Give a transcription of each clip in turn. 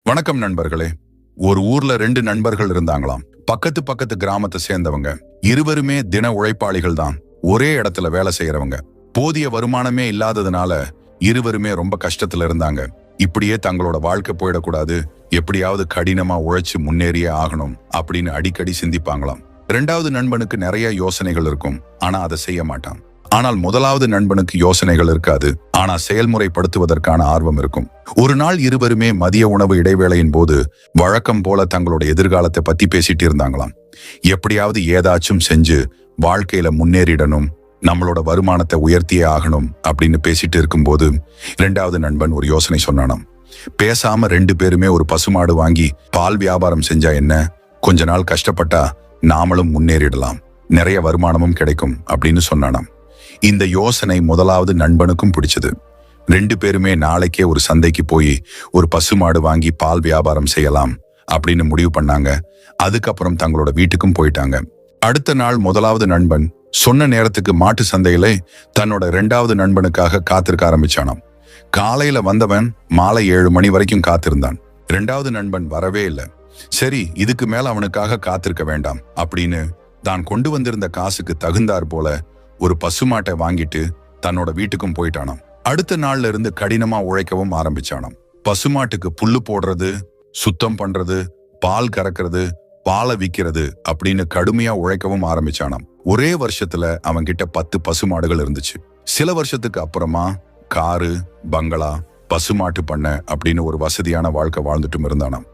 வணக்கம் நண்பர்களே. ஒரு ஊர்ல ரெண்டு நண்பர்கள் இருந்தாங்களாம். பக்கத்து பக்கத்து கிராமத்தை சேர்ந்தவங்க. இருவருமே தின உழைப்பாளிகள் தான். ஒரே இடத்துல வேலை செய்யறவங்க. போதிய வருமானமே இல்லாததுனால இருவருமே ரொம்ப கஷ்டத்துல இருந்தாங்க. இப்படியே தங்களோட வாழ்க்கை போயிடக்கூடாது, எப்படியாவது கடினமா உழைச்சு முன்னேறியே ஆகணும் அப்படின்னு அடிக்கடி சிந்திப்பாங்களாம். இரண்டாவது நண்பனுக்கு நிறைய யோசனைகள் இருக்கும், ஆனா அதை செய்ய மாட்டான். ஆனால் முதலாவது நண்பனுக்கு யோசனைகள் இருக்காது, ஆனா செயல்முறைப்படுத்துவதற்கான ஆர்வம் இருக்கும். ஒரு நாள் இருவருமே மதிய உணவு இடைவேளையின் போது வழக்கம் போல தங்களோட எதிர்காலத்தை பத்தி பேசிட்டு இருந்தாங்களாம். எப்படியாவது ஏதாச்சும் செஞ்சு வாழ்க்கையில முன்னேறிடணும், நம்மளோட வருமானத்தை உயர்த்தியே ஆகணும் அப்படின்னு பேசிட்டு இருக்கும்போது இரண்டாவது நண்பன் ஒரு யோசனை சொன்னானாம். பேசாம ரெண்டு பேருமே ஒரு பசுமாடு வாங்கி பால் வியாபாரம் செஞ்சா என்ன? கொஞ்ச நாள் கஷ்டப்பட்டா நாமளும் முன்னேறிடலாம், நிறைய வருமானமும் கிடைக்கும் அப்படின்னு சொன்னானாம். இந்த யோசனை முதலாவது நண்பனுக்கும் பிடிச்சது. ரெண்டு பேருமே நாளைக்கே ஒரு சந்தைக்கு போய் ஒரு பசுமாடு வாங்கி பால் வியாபாரம் செய்யலாம் அப்படின்னு முடிவு பண்ணாங்க. அதுக்கப்புறம் தங்களோட வீட்டுக்கும் போயிட்டாங்க. அடுத்த நாள் முதலாவது நண்பன் சொன்ன நேரத்துக்கு மாட்டு சந்தையில தன்னோட இரண்டாவது நண்பனுக்காக காத்திருக்க ஆரம்பிச்சானாம். காலையில வந்தவன் மாலை 7 மணி வரைக்கும் காத்திருந்தான். இரண்டாவது நண்பன் வரவே இல்லை. சரி, இதுக்கு மேல அவனுக்காக காத்திருக்க வேண்டாம் அப்படின்னு தான் கொண்டு வந்திருந்த காசுக்கு தகுந்தாற் போல ஒரு பசுமாட்டை வாங்கிட்டு தன்னோட வீட்டுக்கும் போயிட்டானாம். அடுத்த நாள்ல இருந்து கடினமா உழைக்கவும் ஆரம்பிச்சானாம். பசுமாட்டுக்கு புல்லு போடுறது, சுத்தம் பண்றது, பால் கறக்கிறது, பாலை விற்கிறது அப்படின்னு கடுமையா உழைக்கவும் ஆரம்பிச்சானாம். ஒரே வருஷத்துல அவன் கிட்ட 10 பசுமாடுகள் இருந்துச்சு. சில வருஷத்துக்கு அப்புறமா காரு, பங்களா, பசுமாட்டு பண்ணை அப்படின்னு ஒரு வசதியான வாழ்க்கை வாழ்ந்துட்டும் இருந்தானாம்.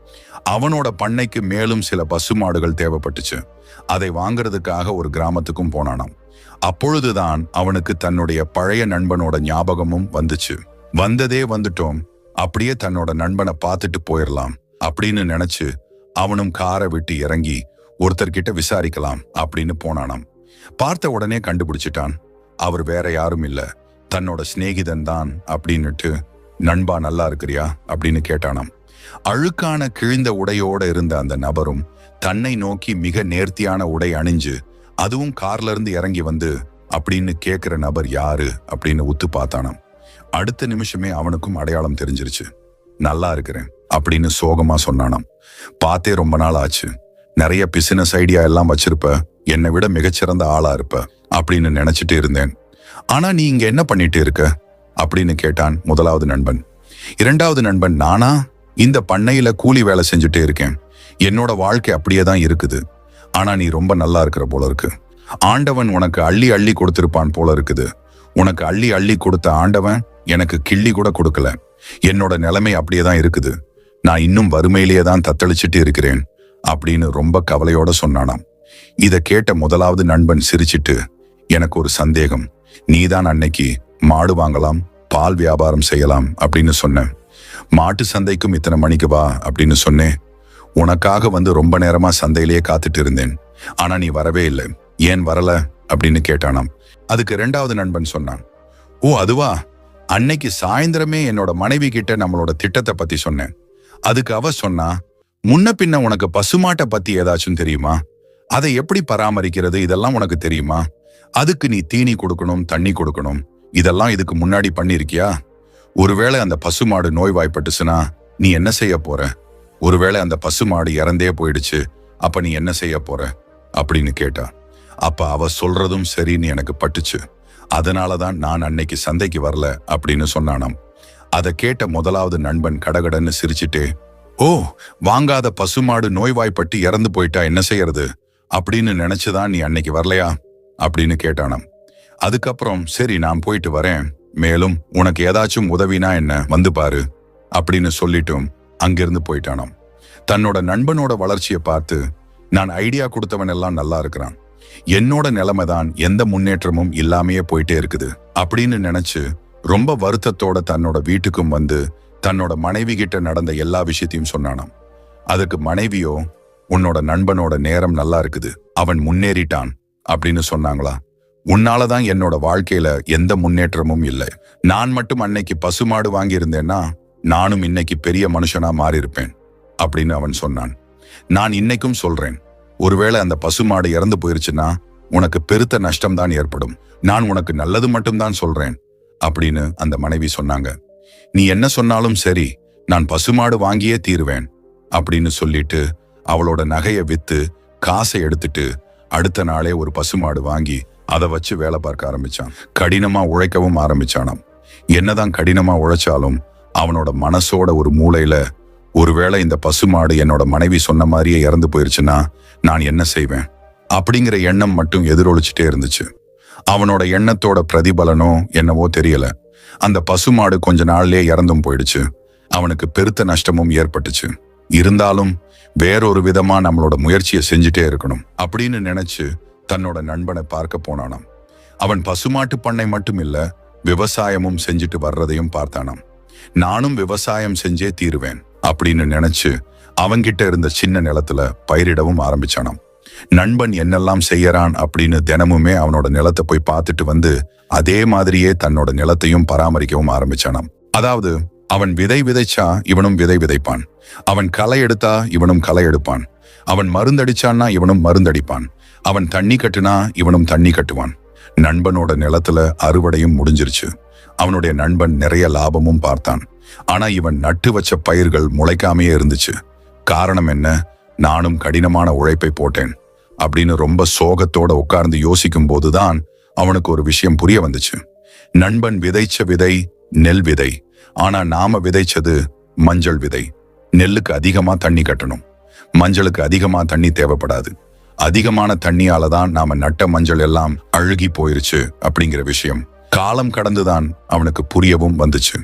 அவனோட பண்ணைக்கு மேலும் சில பசுமாடுகள் தேவைப்பட்டுச்சு. அதை வாங்குறதுக்காக ஒரு கிராமத்துக்கும் போனானாம். அப்பொழுதுதான் அவனுக்கு தன்னுடைய பழைய நண்பனோட ஞாபகமும் வந்துச்சு. வந்ததே வந்துட்டோம், அப்படியே தன்னோட நண்பனை பார்த்துட்டு போயிடலாம் அப்படின்னு நினைச்சு அவனும் காரை விட்டு இறங்கி ஒருத்தர்கிட்ட விசாரிக்கலாம் அப்படின்னு போனானாம். பார்த்த உடனே கண்டுபிடிச்சிட்டான். அவர் வேற யாரும் இல்ல, தன்னோட சிநேகிதன் தான் அப்படின்னுட்டு. நண்பா, நல்லா இருக்கிறியா அப்படின்னு கேட்டானாம். அழுக்கான கிழிந்த உடையோட இருந்த அந்த நபரும் தன்னை நோக்கி மிக நேர்த்தியான உடை அணிஞ்சு, அதுவும் கார்ல இருந்து இறங்கி வந்து அப்படின்னு கேட்கிற நபர் யாரு அப்படின்னு உத்து பார்த்தானாம். அடுத்த நிமிஷமே அவனுக்கும் அடையாளம் தெரிஞ்சிருச்சு. நல்லா இருக்கிறேன் அப்படின்னு சோகமா சொன்னானாம். பார்த்தே ரொம்ப நாள் ஆச்சு, நிறைய பிசினஸ் ஐடியா எல்லாம் வச்சிருப்ப, என்னை விட மிகச்சிறந்த ஆளா இருப்ப அப்படின்னு நினைச்சிட்டு இருந்தேன். ஆனா நீ இங்க என்ன பண்ணிட்டு இருக்க அப்படின்னு கேட்டான் முதலாவது நண்பன். இரண்டாவது நண்பன், நானா இந்த பண்ணையில கூலி வேலை செஞ்சுட்டே இருக்கேன், என்னோட வாழ்க்கை அப்படியே தான் இருக்குது. ஆனா நீ ரொம்ப நல்லா இருக்கிற போல இருக்கு. ஆண்டவன் உனக்கு அள்ளி அள்ளி கொடுத்திருப்பான் போல இருக்குது. உனக்கு அள்ளி அள்ளி கொடுத்த ஆண்டவன் எனக்கு கிள்ளி கூட கொடுக்கல. என்னோட நிலைமை அப்படியே தான் இருக்குது. நான் இன்னும் வறுமையிலேயே தான் தத்தளிச்சுட்டு இருக்கிறேன் அப்படின்னு ரொம்ப கவலையோட சொன்னானாம். இத கேட்ட முதலாவது நண்பன் சிரிச்சிட்டு, எனக்கு ஒரு சந்தேகம், நீதான் அன்னைக்கு மாடு வாங்கலாம், பால் வியாபாரம் செய்யலாம் அப்படின்னு சொன்னேன். மாட்டு சந்தைக்கும் இத்தனை மணிக்கு வா அப்படின்னு சொன்னேன். உனக்காக வந்து ரொம்ப நேரமா சந்தையிலேயே காத்துட்டு இருந்தேன், ஆனா நீ வரவே இல்லை, ஏன் வரல அப்படின்னு கேட்டானாம். அதுக்கு இரண்டாவது நண்பன் சொன்னான், ஓ அதுவா, அன்னைக்கு சாயந்தரமே என்னோட மனைவி கிட்ட நம்மளோட திட்டத்தை பத்தி சொன்னேன். அதுக்கு அவ சொன்னா, முன்ன பின்ன உனக்கு பசுமாட்டை பத்தி ஏதாச்சும் தெரியுமா? அதை எப்படி பராமரிக்கிறது இதெல்லாம் உனக்கு தெரியுமா? அதுக்கு நீ தீனி கொடுக்கணும், தண்ணி கொடுக்கணும், இதெல்லாம் இதுக்கு முன்னாடி பண்ணிருக்கியா? ஒருவேளை அந்த பசுமாடு நோய்வாய்ப்பட்டுச்சுன்னா நீ என்ன செய்ய போற? ஒருவேளை அந்த பசுமாடு இறந்தே போயிடுச்சு, அப்ப நீ என்ன செய்ய போற அப்படின்னு கேட்டா. அப்ப அவ சொல்றதும் சரின்னு எனக்கு பட்டுச்சு, அதனாலதான் நான் அன்னைக்கு சந்தைக்கு வரல அப்படின்னு சொன்னானாம். அதை கேட்ட முதலாவது நண்பன் கடகடன்னு சிரிச்சிட்டே, ஓ, வாங்காத பசுமாடு நோய்வாய்ப்பட்டு இறந்து போயிட்டா என்ன செய்யறது அப்படின்னு நினைச்சுதான் நீ அன்னைக்கு வரலையா அப்படின்னு கேட்டானாம். அதுக்கப்புறம் சரி, நான் போயிட்டு வரேன், மேலும் உனக்கு ஏதாச்சும் உதவினா என்ன வந்து பாரு அப்படின்னு சொல்லிட்டும் அங்கிருந்து போயிட்டானாம். தன்னோட நண்பனோட வளர்ச்சியை பார்த்து, நான் ஐடியா கொடுத்தவன் எல்லாம் நல்லா இருக்கிறான், என்னோட நிலைமை தான் எந்த முன்னேற்றமும் இல்லாமையே போயிட்டே இருக்குது அப்படின்னு நினைச்சு ரொம்ப வருத்தத்தோட தன்னோட வீட்டுக்கும் வந்து தன்னோட மனைவி கிட்ட நடந்த எல்லா விஷயத்தையும் சொன்னானாம். அதுக்கு மனைவியோ, உன்னோட நண்பனோட நேரம் நல்லா இருக்குது, அவன் முன்னேறிட்டான் அப்படின்னு சொன்னாங்களா. உன்னாலதான் என்னோட வாழ்க்கையில எந்த முன்னேற்றமும் இல்லை. நான் மட்டும் அன்னைக்கு பசுமாடு வாங்கியிருந்தேன்னா நானும் இன்னைக்கு பெரிய மனுஷனா மாறியிருப்பேன் அப்படின்னு அவன் சொன்னான். நான் இன்னைக்கும் சொல்றேன், ஒருவேளை அந்த பசுமாடு இறந்து போயிருச்சுன்னா உனக்கு பெருத்த நஷ்டம் தான் ஏற்படும். நான் உனக்கு நல்லது மட்டும்தான் சொல்றேன் அப்படின்னு அந்த மனைவி சொன்னாங்க. நீ என்ன சொன்னாலும் சரி, நான் பசுமாடு வாங்கியே தீருவேன் அப்படின்னு சொல்லிட்டு அவளோட நகையை வித்து காசை எடுத்துட்டு அடுத்த நாளே ஒரு பசுமாடு வாங்கி அதை வச்சு வேலை பார்க்க ஆரம்பிச்சான். கடினமா உழைக்கவும் ஆரம்பிச்சானாம். என்னதான் கடினமா உழைச்சாலும் அவனோட மனசோட ஒரு மூலையில, ஒருவேளை இந்த பசுமாடு என்னோட மனைவி சொன்ன மாதிரியே இறந்து போயிருச்சுன்னா நான் என்ன செய்வேன் அப்படிங்கிற எண்ணம் மட்டும் எதிரொலிச்சுட்டே இருந்துச்சு. அவனோட எண்ணத்தோட பிரதிபலனோ என்னவோ தெரியல, அந்த பசுமாடு கொஞ்ச நாள்லயே இறந்தும் போயிடுச்சு. அவனுக்கு பெருத்த நஷ்டமும் ஏற்பட்டுச்சு. இருந்தாலும் வேறொரு விதமா நம்மளோட முயற்சியை செஞ்சுட்டே இருக்கணும் அப்படின்னு நினைச்சு தன்னோட நண்பனை பார்க்க போனானாம். அவன் பசுமாட்டு பண்ணை மட்டும் இல்ல, விவசாயமும் செஞ்சுட்டு வர்றதையும் பார்த்தானாம். நானும் விவசாயம் செஞ்சே தீருவேன் அப்படின்னு நினைச்சு அவன்கிட்ட இருந்த சின்ன நிலத்துல பயிரிடவும் ஆரம்பிச்சானாம். நண்பன் என்னெல்லாம் செய்யறான் அப்படின்னு தினமுமே அவனோட நிலத்தை போய் பார்த்துட்டு வந்து அதே மாதிரியே தன்னோட நிலத்தையும் பராமரிக்கவும் ஆரம்பிச்சானாம். அதாவது அவன் விதை விதைச்சா இவனும் விதை விதைப்பான், அவன் களை எடுத்தா இவனும் களை எடுப்பான், அவன் மருந்தடிச்சான்னா இவனும் மருந்தடிப்பான், அவன் தண்ணி கட்டுனா இவனும் தண்ணி கட்டுவான். நண்பனோட நிலத்துல அறுவடையும் முடிஞ்சிருச்சு. அவனுடைய நண்பன் நிறைய லாபமும் பார்த்தான். ஆனா இவன் நட்டு வச்ச பயிர்கள் முளைக்காமையே இருந்துச்சு. காரணம் என்ன? நானும் கடினமான உழைப்பை போட்டேன் அப்படின்னு ரொம்ப சோகத்தோட உட்கார்ந்து யோசிக்கும் போதுதான் அவனுக்கு ஒரு விஷயம் புரிய வந்துச்சு. நண்பன் விதைச்ச விதை நெல் விதை, ஆனா நாம விதைச்சது மஞ்சள் விதை. நெல்லுக்கு அதிகமா தண்ணி கட்டணும், மஞ்சளுக்கு அதிகமா தண்ணி தேவைப்படாது. அதிகமான தண்ணியால தான் நாம நட்ட மஞ்சள் எல்லாம் அழுகி போயிருச்சு அப்படிங்கிற விஷயம் காலம் கடந்துதான் அவனுக்கு புரியவும் வந்துச்சு.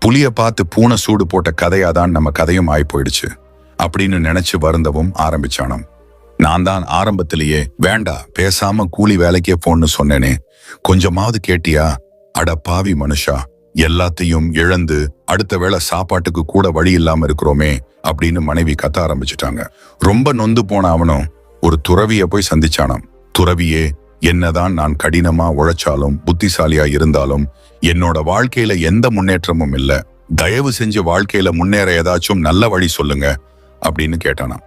புலிய பார்த்து பூனை சூடு போட்ட கதையாதான் நம்ம கதையும் ஆய் போயிடுச்சு அப்படின்னு நினைச்சு வருந்தவும் ஆரம்பிச்சானாம். நான் தான் ஆரம்பத்திலேயே வேண்டா பேசாம கூலி வேலைக்கே போன்னு சொன்னேனே, கொஞ்சமாவது கேட்டியா? அட பாவி மனுஷா, எல்லாத்தையும் இழந்து அடுத்த வேளை சாப்பாட்டுக்கு கூட வழி இல்லாம இருக்கிறோமே அப்படின்னு மனைவி கத்த ஆரம்பிச்சுட்டாங்க. ரொம்ப நொந்து போன அவனும் ஒரு துறவிய போய் சந்திச்சானாம். துறவியே, என்னதான் நான் கடினமா உழைச்சாலும் புத்திசாலியா இருந்தாலும் என்னோட வாழ்க்கையில எந்த முன்னேற்றமும் இல்ல, தயவு செஞ்சு வாழ்க்கையில முன்னேற ஏதாச்சும் நல்ல வழி சொல்லுங்க அப்படின்னு கேட்டானாம்.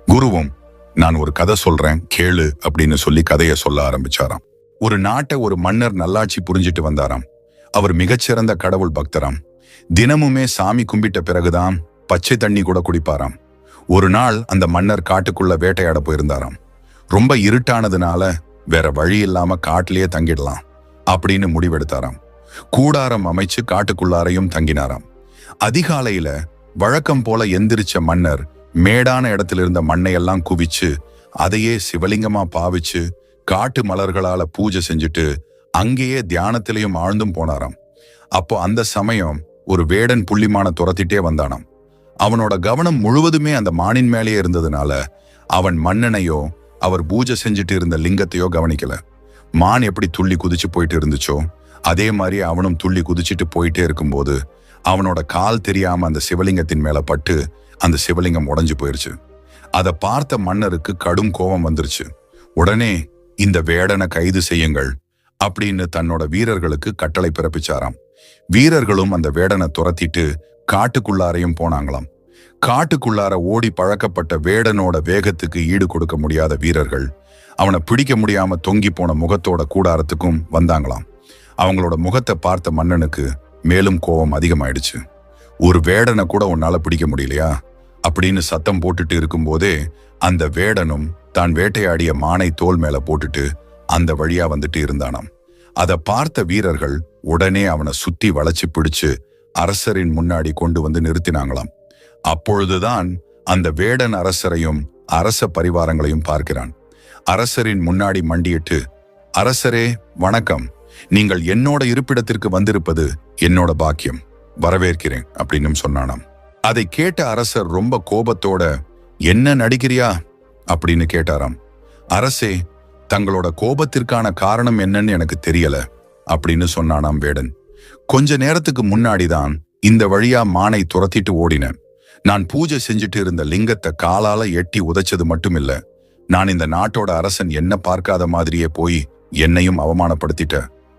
குருவும், நான் ஒரு கதை சொல்றேன் கேளு அப்படின்னு சொல்லி கதையை சொல்ல ஆரம்பிச்சாராம். ஒரு நாட்டை ஒரு மன்னர் நல்லாட்சி புரிஞ்சிட்டு வந்தாராம். அவர் மிகச்சிறந்த கடவுள் பக்தராம். தினமுமே சாமி கும்பிட்ட பிறகுதான் பச்சை தண்ணி கூட குடிப்பாராம். ஒரு நாள் அந்த மன்னர் காட்டுக்குள்ள வேட்டையாட போயிருந்தாராம். ரொம்ப இருட்டானதுனால வேற வழி இல்லாம காட்டிலேயே தங்கிடலாம் அப்படின்னு முடிவெடுத்தாராம். கூடாரம் அமைச்சு காட்டுக்குள்ளாரையும் தங்கினாராம். அதிகாலையில வழக்கம் போல எந்திரிச்ச மன்னர் மேடான இடத்துல இருந்த மண்ணையெல்லாம் குவிச்சு அதையே சிவலிங்கமா பாவிச்சு காட்டு மலர்களால பூஜை செஞ்சுட்டு அங்கேயே தியானத்திலையும் ஆழ்ந்தும் போனாராம். அப்போ அந்த சமயம் ஒரு வேடன் புள்ளிமான துரத்திட்டே வந்தானாம். அவனோட கவனம் முழுவதுமே அந்த மானின் மேலேயே இருந்ததுனால அவன் மன்னனையோ அவர் பூஜை செஞ்சுட்டு இருந்த லிங்கத்தையோ கவனிக்கல. மான் எப்படி துள்ளி குதிச்சு போயிட்டு இருந்துச்சோ அதே மாதிரி அவனும் துள்ளி குதிச்சுட்டு போயிட்டே இருக்கும்போது அவனோட கால் தெரியாம அந்த சிவலிங்கத்தின் மேல பட்டு அந்த சிவலிங்கம் உடைஞ்சு போயிருச்சு. அதை பார்த்த மன்னருக்கு கடும் கோபம் வந்துருச்சு. உடனே இந்த வேடனை கைது செய்யுங்கள் அப்படின்னு தன்னோட வீரர்களுக்கு கட்டளை பிறப்பிச்சாராம். வீரர்களும் அந்த வேடனை துரத்திட்டு காட்டுக்குள்ளாரையும் போனாங்களாம். காட்டுக்குள்ளார ஓடி பழக்கப்பட்ட வேடனோட வேகத்துக்கு ஈடு கொடுக்க முடியாத வீரர்கள் அவனை பிடிக்க முடியாம தொங்கி போன முகத்தோட கூடாரத்துக்கும் வந்தாங்களாம். அவங்களோட முகத்தை பார்த்த மன்னனுக்கு மேலும் கோபம் அதிகமாயிடுச்சு. ஒரு வேடனை கூட உன்னால பிடிக்க முடியலையா அப்படின்னு சத்தம் போட்டுட்டு இருக்கும்போதே அந்த வேடனும் தான் வேட்டையாடிய மானை தோல் மேல போட்டுட்டு அந்த வழியா வந்துட்டு இருந்தானாம். அதை பார்த்த வீரர்கள் உடனே அவனை சுத்தி வளைச்சு பிடிச்சு அரசரின் முன்னாடி கொண்டு வந்து நிறுத்தினாங்களாம். அப்பொழுதுதான் அந்த வேடன் அரசரையும் அரச பரிவாரங்களையும் பார்க்கிறான். அரசரின் முன்னாடி மண்டியிட்டு, அரசரே வணக்கம், நீங்கள் என்னோட இருப்பிடத்திற்கு வந்திருப்பது என்னோட பாக்கியம், வரவேற்கிறேன் அப்படின்னு சொன்னானாம். அதை கேட்ட அரசர் ரொம்ப கோபத்தோட, என்ன நடிக்கிறியா அப்படின்னு கேட்டாராம். அரசே, தங்களோட கோபத்திற்கான காரணம் என்னன்னு எனக்கு தெரியல அப்படின்னு சொன்னானாம் வேடன். கொஞ்ச நேரத்துக்கு முன்னாடிதான் இந்த வழியா மானை துரத்திட்டு ஓடினேன். நான் பூஜை செஞ்சுட்டு இருந்த லிங்கத்தை காலால எட்டி உதைச்சது மட்டும் இல்ல, நான் இந்த நாட்டோட அரசன் என்ன பார்க்காத மாதிரியே போய் என்னையும் அவமானப்படுத்திட்ட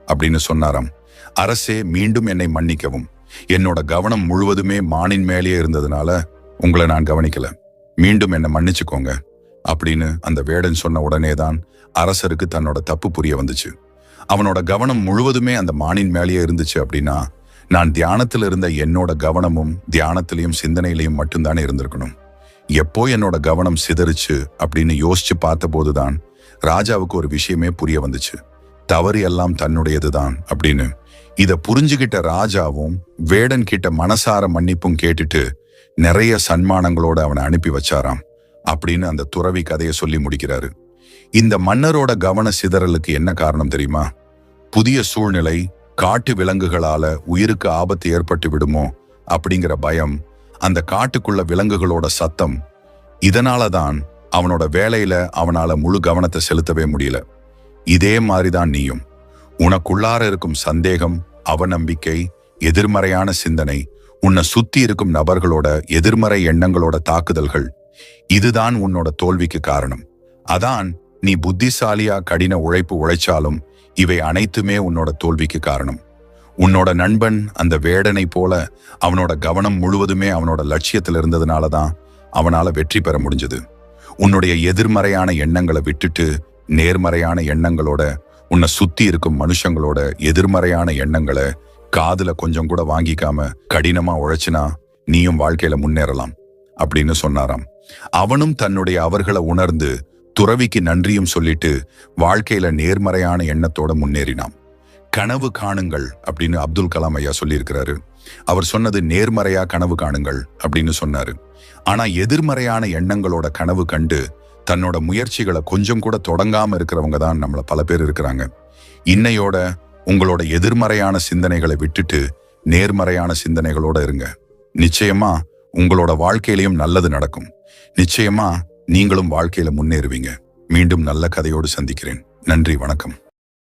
அப்படின்னு சொன்னாராம். அரசே, மீண்டும் என்னை மன்னிக்கவும், என்னோட கவனம் முழுவதுமே மானின் மேலேயே இருந்ததுனால உங்களை நான் கவனிக்கல, மீண்டும் என்னை மன்னிச்சுக்கோங்க அப்படின்னு அந்த வேடன் சொன்ன உடனேதான் அரசருக்கு தன்னோட தப்பு புரிய வந்துச்சு. அவனோட கவனம் முழுவதுமே அந்த மானின் மேலேயே இருந்துச்சு அப்படின்னா நான் தியானத்தில் இருந்த என்னோட கவனமும் தியானத்திலையும் சிந்தனையிலையும் மட்டும்தானே இருந்திருக்கணும். எப்போ என்னோட கவனம் சிதறிச்சு அப்படின்னு யோசிச்சு பார்த்தபோதுதான் ராஜாவுக்கு ஒரு விஷயமே புரிய வந்துச்சு. தவறு எல்லாம் தன்னுடையதுதான் அப்படின்னு. இத புரிஞ்சுகிட்ட ராஜாவும் வேடன் கிட்ட மனசார மன்னிப்பும் கேட்டுட்டு நிறைய சன்மானங்களோட அவனை அனுப்பி வச்சாராம் அப்படின்னு அந்த துறவி கதையை சொல்லி முடிக்கிறாரு. இந்த மன்னரோட கவன சிதறலுக்கு என்ன காரணம் தெரியுமா? புதிய சூழ்நிலை, காட்டு விலங்குகளால உயிருக்கு ஆபத்து ஏற்பட்டு விடுமோ அப்படிங்கிற பயம், அந்த காட்டுக்குள்ள விலங்குகளோட சத்தம். இதனாலதான் அவனோட வேலையில அவனால முழு கவனத்தை செலுத்தவே முடியல. இதே மாதிரிதான் நீயும். உனக்குள்ளார இருக்கும் சந்தேகம், அவநம்பிக்கை, எதிர்மறையான சிந்தனை, உன்னை சுத்தி இருக்கும் நபர்களோட எதிர்மறை எண்ணங்களோட தாக்குதல்கள், இதுதான் உன்னோட தோல்விக்கு காரணம். அதான் நீ புத்திசாலியா கடின உழைப்பு உழைச்சாலும் இவை அனைத்துமே உன்னோட தோல்விக்கு காரணம். உன்னோட நண்பன் அந்த வேடனை போல அவனோட கவனம் முழுவதுமே அவனோட லட்சியத்தில் இருந்ததுனாலதான் அவனால வெற்றி பெற முடிஞ்சது. உன்னுடைய எதிர்மறையான எண்ணங்களை விட்டுட்டு நேர்மறையான எண்ணங்களோட, உன்னை சுத்தி இருக்கும் மனுஷங்களோட எதிர்மறையான எண்ணங்களை காதுல கொஞ்சம் கூட வாங்கிக்காம கடினமா உழைச்சினா நீயும் வாழ்க்கையில முன்னேறலாம் அப்படின்னு சொன்னாராம். அவனும் தன்னுடைய அவர்களை உணர்ந்து துறவிக்கு நன்றியும் சொல்லிட்டு வாழ்க்கையில நேர்மறையான எண்ணத்தோட முன்னேறினான். கனவு காணுங்கள் அப்படின்னு அப்துல் கலாம் ஐயா சொல்லியிருக்கிறாரு. அவர் சொன்னது நேர்மறையா கனவு காணுங்கள் அப்படின்னு சொன்னாரு. ஆனா எதிர்மறையான எண்ணங்களோட கனவு கண்டு தன்னோட முயற்சிகளை கொஞ்சம் கூட தொடங்காம இருக்கிறவங்க தான் நம்மள பல பேர் இருக்கிறாங்க. இன்னையோட உங்களோட எதிர்மறையான சிந்தனைகளை விட்டுட்டு நேர்மறையான சிந்தனைகளோட இருங்க. நிச்சயமா உங்களோட வாழ்க்கையிலையும் நல்லது நடக்கும். நிச்சயமா நீங்களும் வாழ்க்கையில முன்னேறுவீங்க. மீண்டும் நல்ல கதையோடு சந்திக்கிறேன். நன்றி, வணக்கம்.